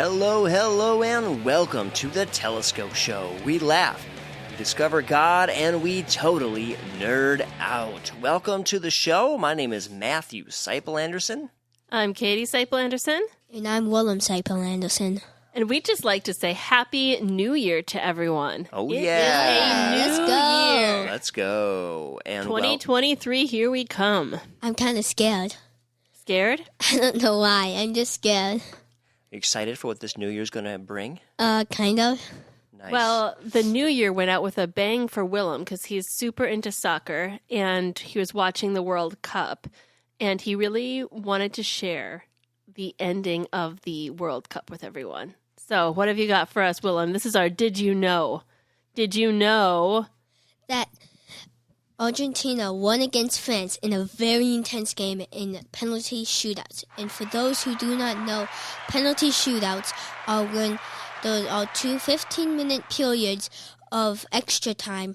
Hello, and welcome to the Telescope Show. We laugh, we discover God, and we totally nerd out. Welcome to the show. My name is Matthew Seipel-Anderson. I'm Katie Seipel-Anderson. And I'm Willem Seipel-Anderson. And we'd just like to say Happy New Year to everyone. Oh, It yeah. is a new year. Let's go. And 2023, here we come. I'm kind of scared. Scared? I don't know why. I'm just scared. Excited for what this new year's going to bring? Kind of. Nice. Well, the new year went out with a bang for Willem because he's super into soccer and he was watching the World Cup and he really wanted to share the ending of the World Cup with everyone. So what have you got for us, Willem? This is our Did You Know? Did you know that Argentina won against France in a very intense game in penalty shootouts? And for those who do not know, penalty shootouts are when there are two 15-minute periods of extra time,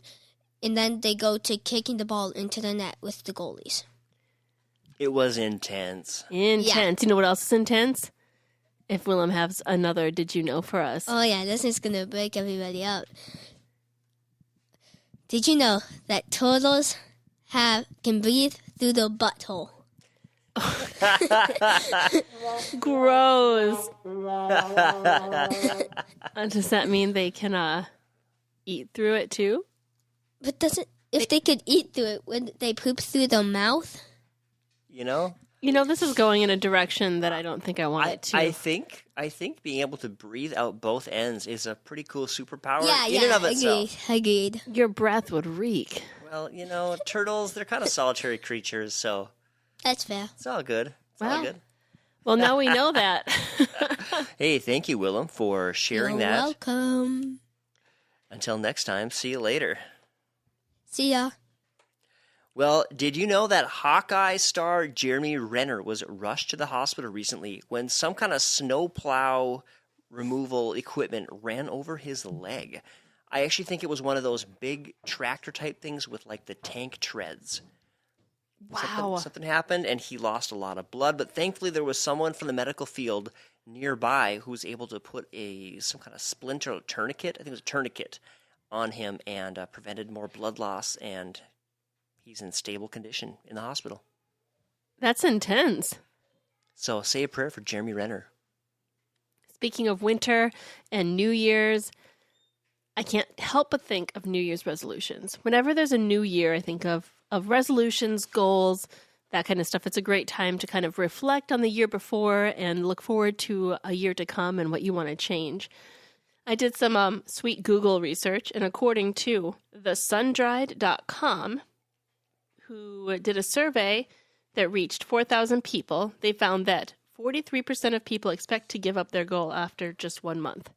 and then they go to kicking the ball into the net with the goalies. It was intense. Intense. Yeah. You know what else is intense? If Willem has another Did You Know for us. Oh yeah, this is going to break everybody up. Did you know that turtles can breathe through their butthole? Gross. Does that mean they can eat through it too? But if they could eat through it, would they poop through their mouth? You know? You know, this is going in a direction that I don't think I want it to. I think being able to breathe out both ends is a pretty cool superpower in Yeah, and of itself. agreed. Your breath would reek. Well, you know, turtles, they're kind of solitary creatures, so That's fair. it's all good. It's all Well, good. Well, now we know that. Hey, thank you, Willem, for sharing You're that. welcome. Until next time, see you later. See ya. Well, did you know that Hawkeye star Jeremy Renner was rushed to the hospital recently when some kind of snowplow removal equipment ran over his leg? I actually think it was one of those big tractor type things with like the tank treads. Wow. Something happened and he lost a lot of blood, but thankfully there was someone from the medical field nearby who was able to put some kind of splinter tourniquet, I think it was a tourniquet, on him and prevented more blood loss, and he's in stable condition in the hospital. That's intense. So say a prayer for Jeremy Renner. Speaking of winter and New Year's, I can't help but think of New Year's resolutions. Whenever there's a new year, I think of resolutions, goals, that kind of stuff. It's a great time to kind of reflect on the year before and look forward to a year to come and what you want to change. I did some sweet Google research, and according to thesundried.com, who did a survey that reached 4,000 people, they found that 43% of people expect to give up their goal after just 1 month.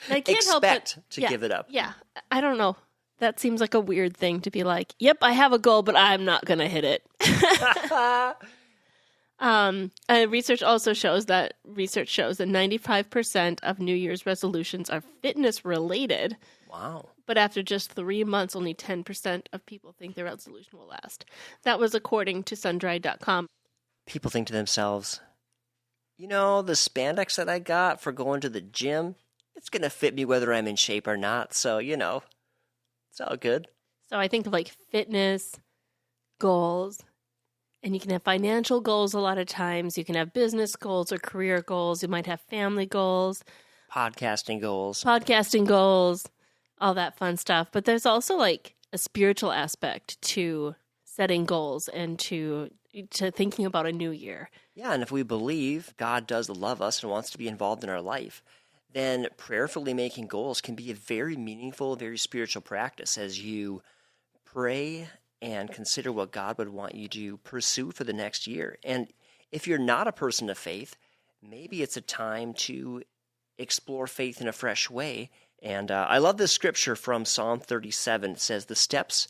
I can't help but give it up. Yeah, I don't know. That seems like a weird thing to be like, yep, I have a goal, but I'm not going to hit it. Research shows that 95% of New Year's resolutions are fitness related. Wow. But after just 3 months, only 10% of people think their resolution will last. That was according to sundry.com. People think to themselves, you know, the spandex that I got for going to the gym, it's going to fit me whether I'm in shape or not. So, you know, it's all good. So I think of like fitness, goals, and you can have financial goals a lot of times. You can have business goals or career goals. You might have family goals. Podcasting goals, all that fun stuff. But there's also like a spiritual aspect to setting goals and to thinking about a new year. Yeah, and if we believe God does love us and wants to be involved in our life, then prayerfully making goals can be a very meaningful, very spiritual practice as you pray and consider what God would want you to pursue for the next year. And if you're not a person of faith, maybe it's a time to explore faith in a fresh way. And I love this scripture from Psalm 37. It says, "The steps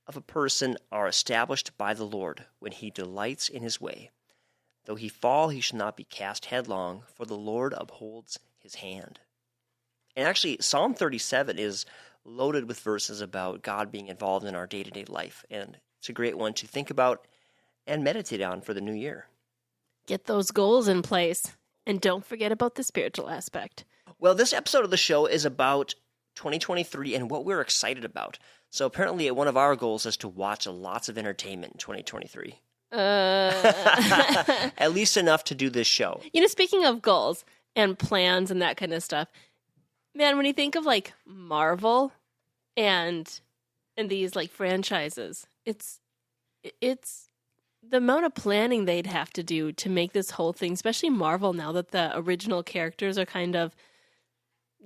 of a person are established by the Lord when he delights in his way. Though he fall, he shall not be cast headlong, for the Lord upholds his hand." And actually, Psalm 37 is loaded with verses about God being involved in our day-to-day life. And it's a great one to think about and meditate on for the new year. Get those goals in place. And don't forget about the spiritual aspect. Well, this episode of the show is about 2023 and what we're excited about. So apparently one of our goals is to watch lots of entertainment in 2023. At least enough to do this show. Speaking of goals and plans and that kind of stuff, man, when you think of like Marvel and these like franchises, it's the amount of planning they'd have to do to make this whole thing, especially Marvel now that the original characters are kind of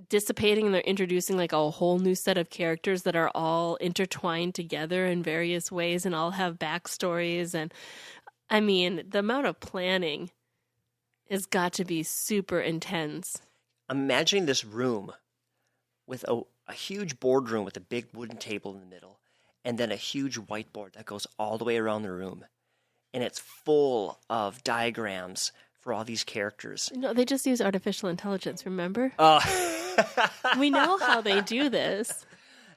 dissipating and they're introducing like a whole new set of characters that are all intertwined together in various ways and all have backstories. And I mean, the amount of planning has got to be super intense. I'm imagining this room with a huge boardroom with a big wooden table in the middle and then a huge whiteboard that goes all the way around the room. And it's full of diagrams for all these characters. No, they just use artificial intelligence, remember? Oh. We know how they do this.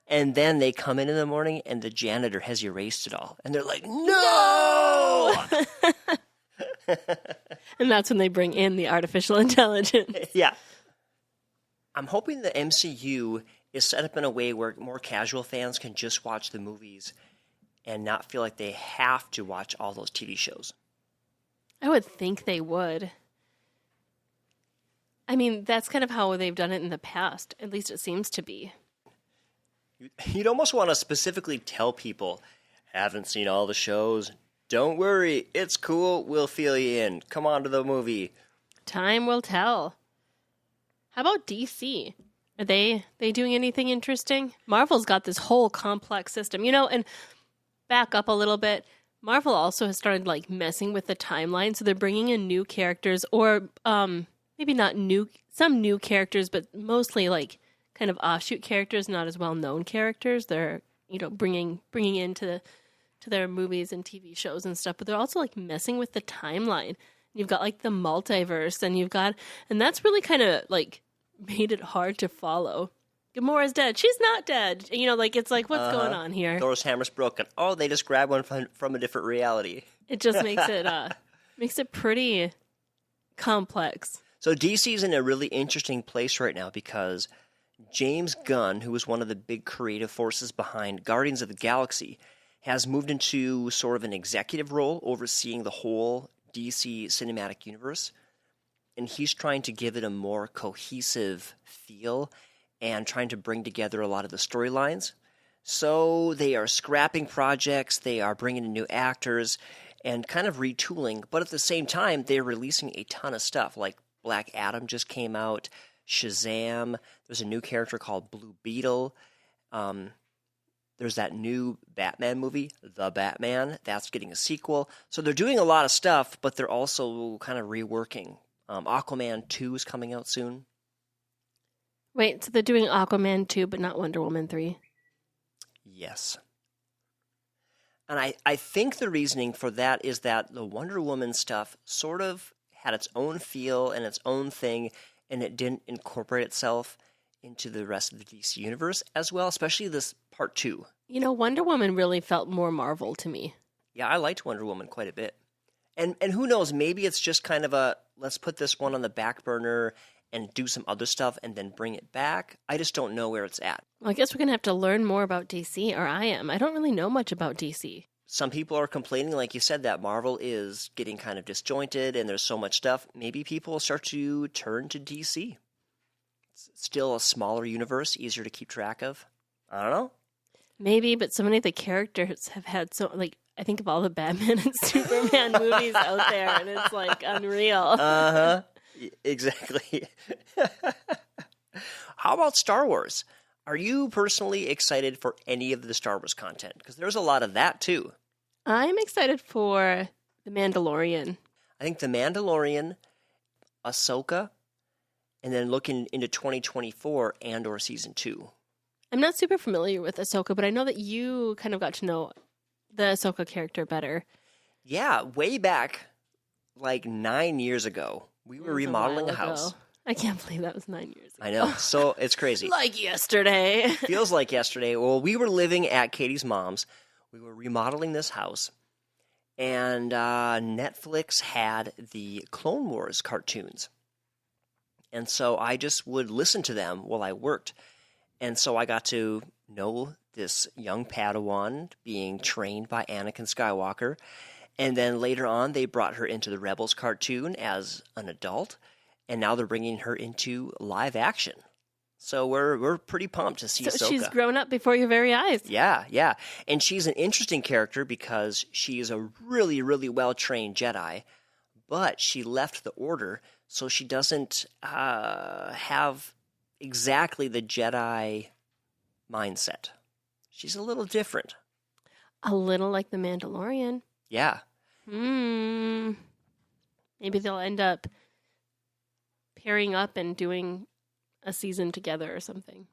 And then they come in the morning and the janitor has erased it all. And they're like, no! And that's when they bring in the artificial intelligence. Yeah. I'm hoping the MCU is set up in a way where more casual fans can just watch the movies and not feel like they have to watch all those TV shows. I would think they would. I mean, that's kind of how they've done it in the past. At least it seems to be. You'd almost want to specifically tell people, haven't seen all the shows? Don't worry, it's cool, we'll fill you in. Come on to the movie. Time will tell. How about DC? Are they doing anything interesting? Marvel's got this whole complex system, and back up a little bit. Marvel also has started like messing with the timeline, so they're bringing in new characters, or maybe not new, some new characters, but mostly like kind of offshoot characters, not as well known characters. They're bringing into their movies and TV shows and stuff, but they're also like messing with the timeline. You've got like the multiverse, and that's really kind of like made it hard to follow. Gamora's dead. She's not dead. It's like, what's going on here? Thor's hammer's broken. Oh, they just grabbed one from a different reality. It just makes it pretty complex. So DC's in a really interesting place right now because James Gunn, who was one of the big creative forces behind Guardians of the Galaxy, has moved into sort of an executive role overseeing the whole DC cinematic universe. And he's trying to give it a more cohesive feel and trying to bring together a lot of the storylines. So they are scrapping projects, they are bringing in new actors, and kind of retooling. But at the same time, they're releasing a ton of stuff. Like Black Adam just came out, Shazam, there's a new character called Blue Beetle. There's that new Batman movie, The Batman, that's getting a sequel. So they're doing a lot of stuff, but they're also kind of reworking. Aquaman 2 is coming out soon. Wait, so they're doing Aquaman 2, but not Wonder Woman 3? Yes. And I think the reasoning for that is that the Wonder Woman stuff sort of had its own feel and its own thing, and it didn't incorporate itself into the rest of the DC universe as well, especially this part 2. Wonder Woman really felt more Marvel to me. Yeah, I liked Wonder Woman quite a bit. And who knows, maybe it's just kind of a, let's put this one on the back burner and do some other stuff and then bring it back. I just don't know where it's at. Well, I guess we're going to have to learn more about DC, or I am. I don't really know much about DC. Some people are complaining, like you said, that Marvel is getting kind of disjointed and there's so much stuff. Maybe people will start to turn to DC. It's still a smaller universe, easier to keep track of. I don't know. Maybe, but so many of the characters have had I think of all the Batman and Superman movies out there, and it's like unreal. Uh-huh. Exactly. How about Star Wars? Are you personally excited for any of the Star Wars content? Because there's a lot of that, too. I'm excited for The Mandalorian. I think The Mandalorian, Ahsoka, and then looking into 2024 Andor Season 2. I'm not super familiar with Ahsoka, but I know that you kind of got to know the Ahsoka character better. Yeah, way back, like 9 years ago, we were remodeling a house. I can't believe that was 9 years ago. I know, so it's crazy. Like yesterday. Feels like yesterday. Well, we were living at Katie's mom's. We were remodeling this house, and Netflix had the Clone Wars cartoons. And so I just would listen to them while I worked. And so I got to know this young Padawan being trained by Anakin Skywalker. And then later on, they brought her into the Rebels cartoon as an adult. And now they're bringing her into live action. So we're pretty pumped to see Ahsoka. She's grown up before your very eyes. Yeah. And she's an interesting character because she is a really, really well-trained Jedi. But she left the Order, so she doesn't have exactly the Jedi mindset. She's a little different. A little like the Mandalorian. Yeah. Maybe they'll end up pairing up and doing a season together or something.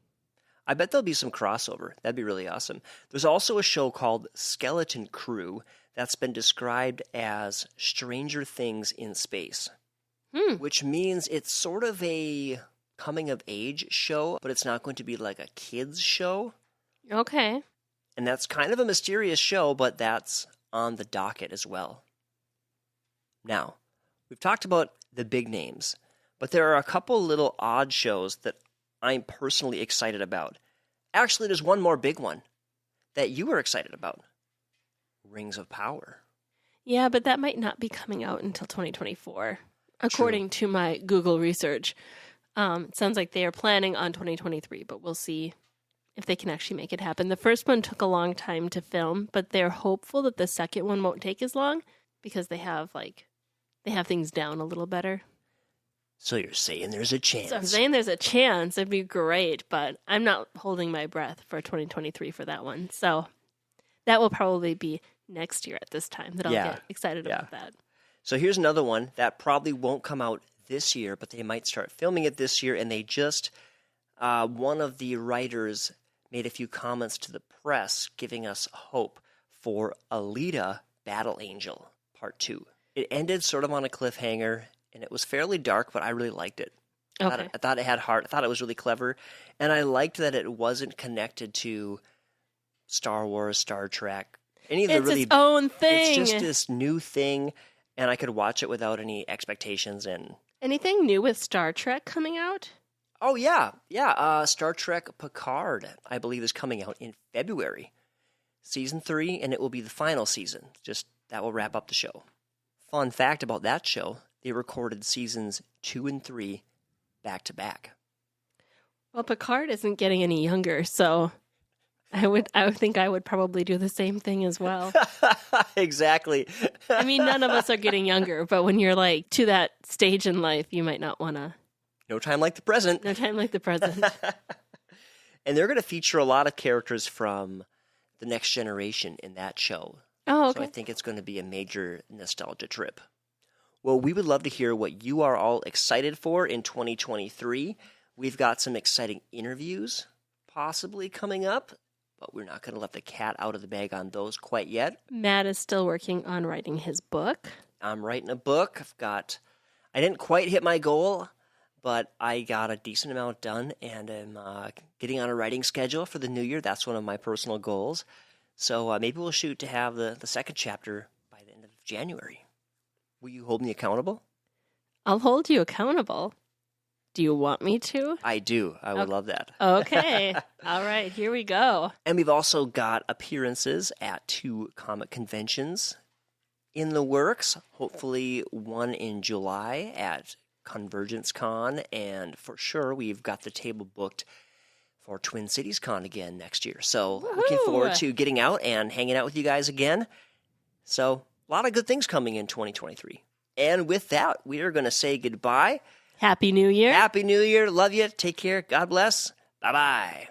I bet there'll be some crossover. That'd be really awesome. There's also a show called Skeleton Crew that's been described as Stranger Things in space, which means it's sort of a coming-of-age show, but it's not going to be like a kids show. Okay. And that's kind of a mysterious show, but that's on the docket as well. Now, we've talked about the big names, but there are a couple little odd shows that I'm personally excited about. Actually, there's one more big one that you were excited about. Rings of Power. Yeah, but that might not be coming out until 2024, according to my Google research. It sounds like they are planning on 2023, but we'll see if they can actually make it happen. The first one took a long time to film, but they're hopeful that the second one won't take as long because they have things down a little better. So you're saying there's a chance. So I'm saying there's a chance. It'd be great, but I'm not holding my breath for 2023 for that one. So that will probably be next year at this time that I'll get excited about that. So here's another one that probably won't come out this year, but they might start filming it this year. And they just, one of the writers made a few comments to the press giving us hope for Alita Battle Angel Part 2. It ended sort of on a cliffhanger, and it was fairly dark, but I really liked it. Okay. I thought it had heart. I thought it was really clever. And I liked that it wasn't connected to Star Wars, Star Trek, any of the really... It's its own thing. It's just this new thing, and I could watch it without any expectations. And anything new with Star Trek coming out? Oh, yeah. Star Trek Picard, I believe, is coming out in February. Season 3, and it will be the final season. Just that will wrap up the show. Fun fact about that show, they recorded seasons 2 and 3 back to back. Well, Picard isn't getting any younger, so I would think I would probably do the same thing as well. Exactly. I mean, none of us are getting younger, but when you're like to that stage in life, you might not want to. No time like the present. No time like the present. And they're going to feature a lot of characters from the next generation in that show. Oh, okay. So I think it's going to be a major nostalgia trip. Well, we would love to hear what you are all excited for in 2023. We've got some exciting interviews possibly coming up, but we're not going to let the cat out of the bag on those quite yet. Matt is still working on writing his book. I'm writing a book. I didn't quite hit my goal, but I got a decent amount done, and I'm getting on a writing schedule for the new year. That's one of my personal goals. So maybe we'll shoot to have the second chapter by the end of January. Will you hold me accountable? I'll hold you accountable. Do you want me to? I do. I would love that. Okay. All right. Here we go. And we've also got appearances at 2 comic conventions in the works. Hopefully one in July at Convergence Con. And for sure, we've got the table booked for Twin Cities Con again next year. So looking forward to getting out and hanging out with you guys again. So a lot of good things coming in 2023. And with that, we are going to say goodbye. Happy New Year. Happy New Year. Love you. Take care. God bless. Bye-bye.